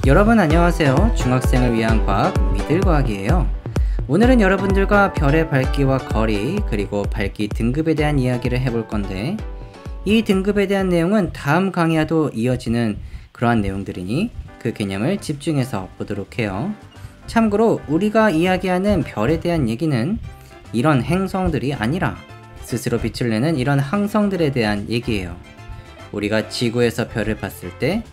여러분 안녕하세요. 중학생을 위한 과학 미들과학이에요. 오늘은 여러분들과 별의 밝기와 거리 그리고 밝기 등급에 대한 이야기를 해볼 건데, 이 등급에 대한 내용은 다음 강의와도 이어지는 그러한 내용들이니 그 개념을 집중해서 보도록 해요. 참고로 우리가 이야기하는 별에 대한 얘기는 이런 행성들이 아니라 스스로 빛을 내는 이런 항성들에 대한 얘기예요. 우리가 지구에서 별을 봤을 때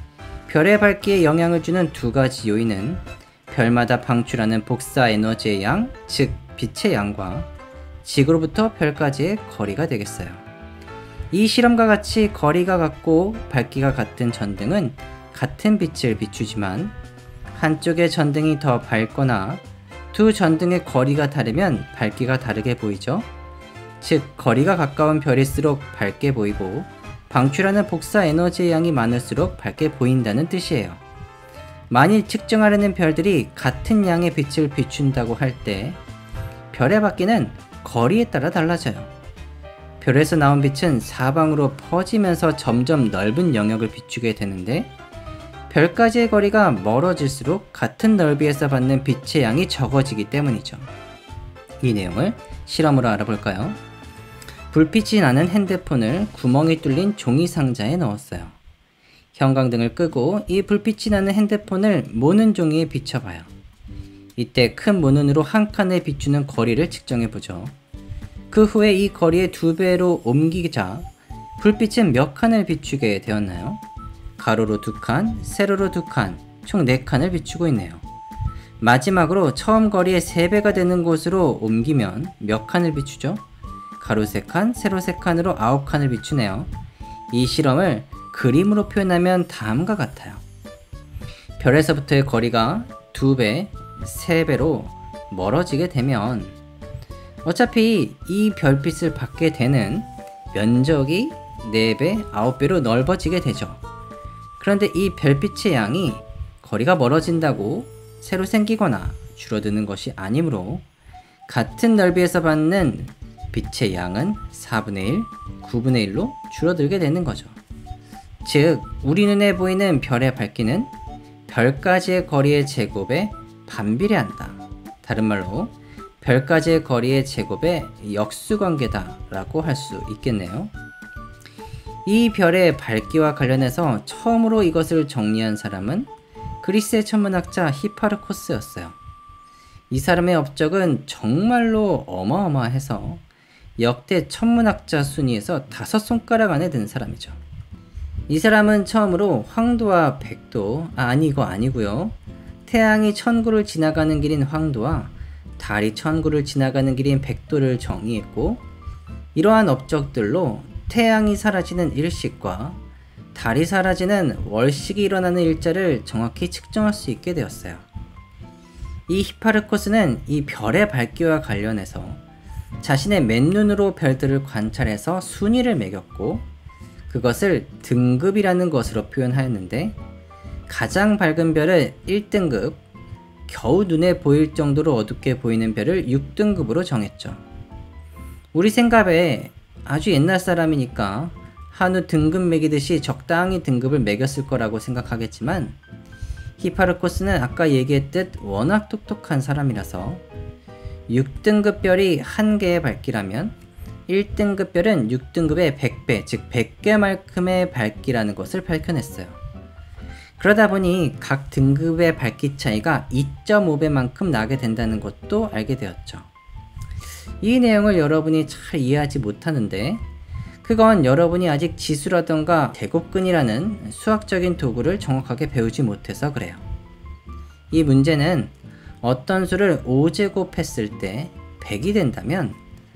별의 밝기에 영향을 주는 두 가지 요인은 별마다 방출하는 복사 에너지의 양, 즉 빛의 양과 지구로부터 별까지의 거리가 되겠어요. 이 실험과 같이 거리가 같고 밝기가 같은 전등은 같은 빛을 비추지만 한쪽의 전등이 더 밝거나 두 전등의 거리가 다르면 밝기가 다르게 보이죠. 즉 거리가 가까운 별일수록 밝게 보이고 방출하는 복사 에너지의 양이 많을수록 밝게 보인다는 뜻이에요. 만일 측정하려는 별들이 같은 양의 빛을 비춘다고 할 때 별의 밝기는 거리에 따라 달라져요. 별에서 나온 빛은 사방으로 퍼지면서 점점 넓은 영역을 비추게 되는데, 별까지의 거리가 멀어질수록 같은 넓이에서 받는 빛의 양이 적어지기 때문이죠. 이 내용을 실험으로 알아볼까요? 불빛이 나는 핸드폰을 구멍이 뚫린 종이 상자에 넣었어요. 형광등을 끄고 이 불빛이 나는 핸드폰을 모는 종이에 비춰봐요. 이때 큰 모눈으로 한 칸을 비추는 거리를 측정해보죠. 그 후에 이 거리의 2배로 옮기자 불빛은 몇 칸을 비추게 되었나요? 가로로 2칸, 세로로 2칸, 총 4칸을 비추고 있네요. 마지막으로 처음 거리의 3배가 되는 곳으로 옮기면 몇 칸을 비추죠? 가로 3칸, 세로 3칸으로 9칸을 비추네요. 이 실험을 그림으로 표현하면 다음과 같아요. 별에서부터의 거리가 2배, 3배로 멀어지게 되면 어차피 이 별빛을 받게 되는 면적이 4배, 9배로 넓어지게 되죠. 그런데 이 별빛의 양이 거리가 멀어진다고 새로 생기거나 줄어드는 것이 아니므로 같은 넓이에서 받는 빛의 양은 4분의 1, 9분의 1로 줄어들게 되는 거죠. 즉, 우리 눈에 보이는 별의 밝기는 별까지의 거리의 제곱에 반비례한다. 다른 말로 별까지의 거리의 제곱의 역수관계다 라고 할 수 있겠네요. 이 별의 밝기와 관련해서 처음으로 이것을 정리한 사람은 그리스의 천문학자 히파르코스였어요. 이 사람의 업적은 정말로 어마어마해서 역대 천문학자 순위에서 5손가락 안에 든 사람이죠. 이 사람은 처음으로 황도와 백도, 이거 아니고요. 태양이 천구를 지나가는 길인 황도와 달이 천구를 지나가는 길인 백도를 정의했고, 이러한 업적들로 태양이 사라지는 일식과 달이 사라지는 월식이 일어나는 일자를 정확히 측정할 수 있게 되었어요. 이 히파르코스는 이 별의 밝기와 관련해서 자신의 맨눈으로 별들을 관찰해서 순위를 매겼고, 그것을 등급이라는 것으로 표현하였는데, 가장 밝은 별을 1등급, 겨우 눈에 보일 정도로 어둡게 보이는 별을 6등급으로 정했죠. 우리 생각에 아주 옛날 사람이니까 한우 등급 매기듯이 적당히 등급을 매겼을 거라고 생각하겠지만, 히파르코스는 아까 얘기했듯 워낙 똑똑한 사람이라서 6등급 별이 1개의 밝기라면 1등급 별은 6등급의 100배, 즉 100개만큼의 밝기라는 것을 밝혀냈어요. 그러다 보니 각 등급의 밝기 차이가 2.5배만큼 나게 된다는 것도 알게 되었죠. 이 내용을 여러분이 잘 이해하지 못하는데, 그건 여러분이 아직 지수라던가 대곱근이라는 수학적인 도구를 정확하게 배우지 못해서 그래요. 이 문제는 어떤 수를 5제곱 했을 때 100이 된다면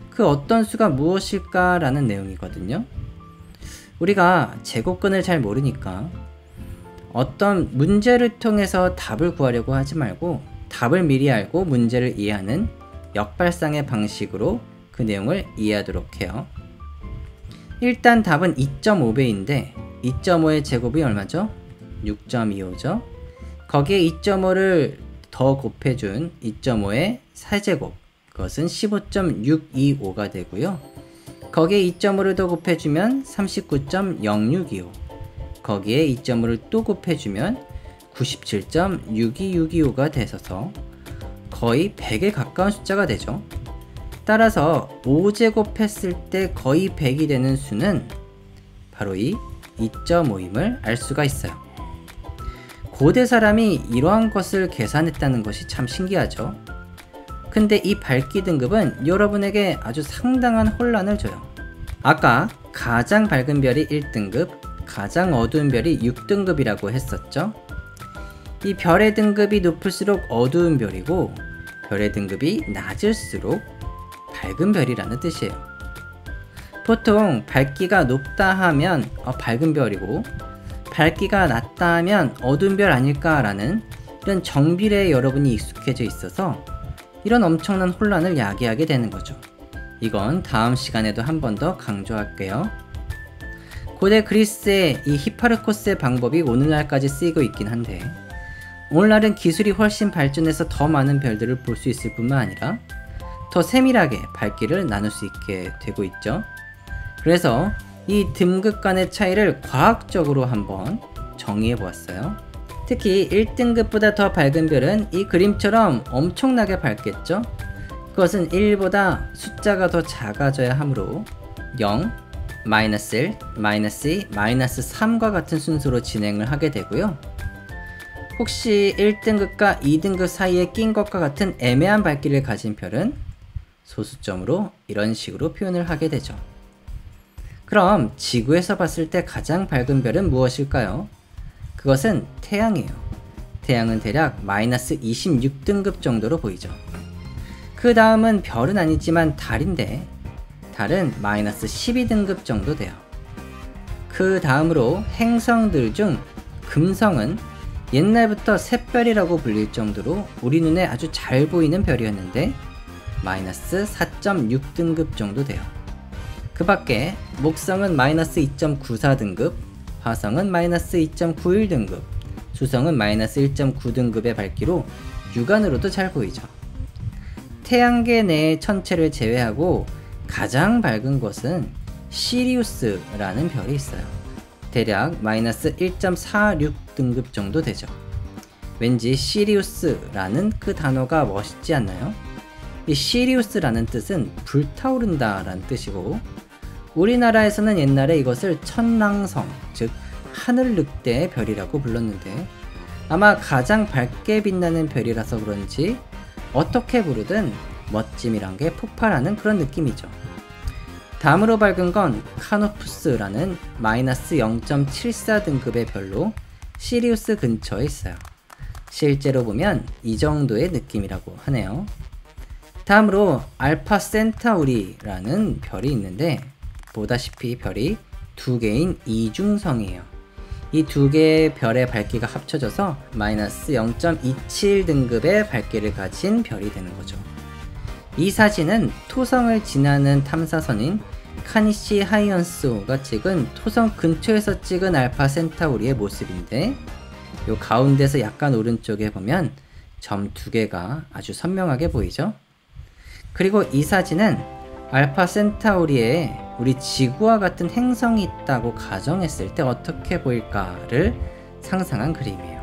그 어떤 수가 무엇일까 라는 내용이거든요. 우리가 제곱근을 잘 모르니까 어떤 문제를 통해서 답을 구하려고 하지 말고 답을 미리 알고 문제를 이해하는 역발상의 방식으로 그 내용을 이해하도록 해요. 일단 답은 2.5배인데 2.5의 제곱이 얼마죠? 6.25죠. 거기에 2.5를 더 곱해준 2.5의 4제곱, 그것은 15.625가 되고요. 거기에 2.5를 더 곱해주면 39.0625, 거기에 2.5를 또 곱해주면 97.62625가 되셔서 거의 100에 가까운 숫자가 되죠. 따라서 5제곱했을 때 거의 100이 되는 수는 바로 이 2.5임을 알 수가 있어요. 고대 사람이 이러한 것을 계산했다는 것이 참 신기하죠. 근데 이 밝기 등급은 여러분에게 아주 상당한 혼란을 줘요. 아까 가장 밝은 별이 1등급, 가장 어두운 별이 6등급이라고 했었죠. 이 별의 등급이 높을수록 어두운 별이고 별의 등급이 낮을수록 밝은 별이라는 뜻이에요. 보통 밝기가 높다 하면 밝은 별이고 밝기가 낮다 하면 어두운 별 아닐까라는 이런 정비례에 여러분이 익숙해져 있어서 이런 엄청난 혼란을 야기하게 되는 거죠. 이건 다음 시간에도 한 번 더 강조할게요. 고대 그리스의 이 히파르코스의 방법이 오늘날까지 쓰이고 있긴 한데 오늘날은 기술이 훨씬 발전해서 더 많은 별들을 볼 수 있을 뿐만 아니라 더 세밀하게 밝기를 나눌 수 있게 되고 있죠. 그래서 이 등급 간의 차이를 과학적으로 한번 정의해 보았어요. 특히 1등급보다 더 밝은 별은 이 그림처럼 엄청나게 밝겠죠. 그것은 1보다 숫자가 더 작아져야 하므로 0, 마이너스 1, 마이너스 2, 마이너스 3과 같은 순서로 진행을 하게 되고요. 혹시 1등급과 2등급 사이에 낀 것과 같은 애매한 밝기를 가진 별은 소수점으로 이런 식으로 표현을 하게 되죠. 그럼 지구에서 봤을 때 가장 밝은 별은 무엇일까요? 그것은 태양이에요. 태양은 대략 마이너스 26등급 정도로 보이죠. 그 다음은 별은 아니지만 달인데 달은 마이너스 12등급 정도 돼요. 그 다음으로 행성들 중 금성은 옛날부터 샛별이라고 불릴 정도로 우리 눈에 아주 잘 보이는 별이었는데 마이너스 4.6등급 정도 돼요. 그 밖에 목성은 마이너스 2.94등급, 화성은 마이너스 2.91등급, 수성은 마이너스 1.9등급의 밝기로 육안으로도 잘 보이죠. 태양계 내의 천체를 제외하고 가장 밝은 것은 시리우스라는 별이 있어요. 대략 마이너스 1.46등급 정도 되죠. 왠지 시리우스라는 그 단어가 멋있지 않나요? 이 시리우스라는 뜻은 불타오른다 라는 뜻이고 우리나라에서는 옛날에 이것을 천랑성, 즉 하늘 늑대의 별이라고 불렀는데 아마 가장 밝게 빛나는 별이라서 그런지 어떻게 부르든 멋짐이란 게 폭발하는 그런 느낌이죠. 다음으로 밝은 건 카노푸스라는 마이너스 0.74등급의 별로 시리우스 근처에 있어요. 실제로 보면 이 정도의 느낌이라고 하네요. 다음으로 알파 센타우리라는 별이 있는데 보다시피 별이 두 개인 이중성이에요. 이 두 개의 별의 밝기가 합쳐져서 마이너스 0.27등급의 밝기를 가진 별이 되는 거죠. 이 사진은 토성을 지나는 탐사선인 카니시 하이언스호가 찍은 토성 근처에서 찍은 알파 센타우리의 모습인데 요 가운데서 약간 오른쪽에 보면 점 두 개가 아주 선명하게 보이죠? 그리고 이 사진은 알파 센타우리에 우리 지구와 같은 행성이 있다고 가정했을 때 어떻게 보일까를 상상한 그림이에요.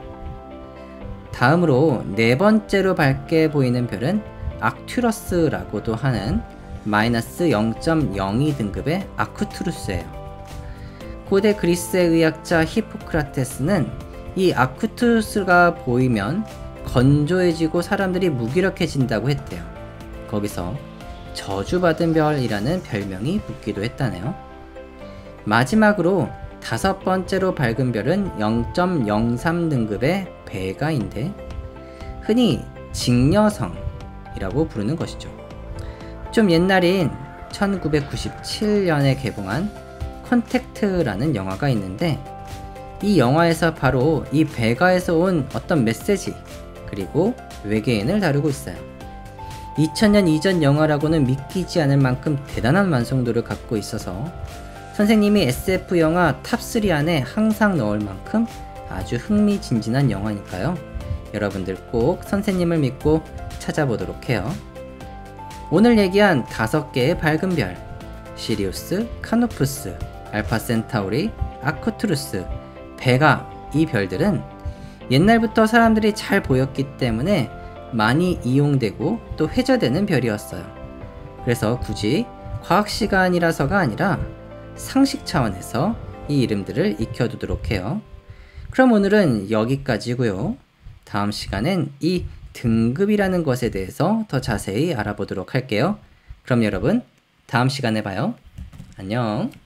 다음으로 네 번째로 밝게 보이는 별은 악튜러스라고도 하는 마이너스 0.02등급의 아쿠투루스예요. 고대 그리스의 의학자 히포크라테스는 이 아쿠투루스가 보이면 건조해지고 사람들이 무기력해진다고 했대요. 거기서 저주받은 별이라는 별명이 붙기도 했다네요. 마지막으로 다섯 번째로 밝은 별은 0.03등급의 베가인데 흔히 직녀성이라고 부르는 것이죠. 좀 옛날인 1997년에 개봉한 컨택트라는 영화가 있는데 이 영화에서 바로 이 베가에서 온 어떤 메시지 그리고 외계인을 다루고 있어요. 2000년 이전 영화라고는 믿기지 않을 만큼 대단한 완성도를 갖고 있어서 선생님이 SF 영화 탑3 안에 항상 넣을 만큼 아주 흥미진진한 영화니까요. 여러분들 꼭 선생님을 믿고 찾아보도록 해요. 오늘 얘기한 5개의 밝은 별 시리우스, 카노푸스, 알파 센타우리, 아쿠투루스, 베가 이 별들은 옛날부터 사람들이 잘 보였기 때문에 많이 이용되고 또 회자되는 별이었어요. 그래서 굳이 과학 시간이라서가 아니라 상식 차원에서 이 이름들을 익혀두도록 해요. 그럼 오늘은 여기까지고요. 다음 시간엔 이 등급이라는 것에 대해서 더 자세히 알아보도록 할게요. 그럼 여러분, 다음 시간에 봐요. 안녕.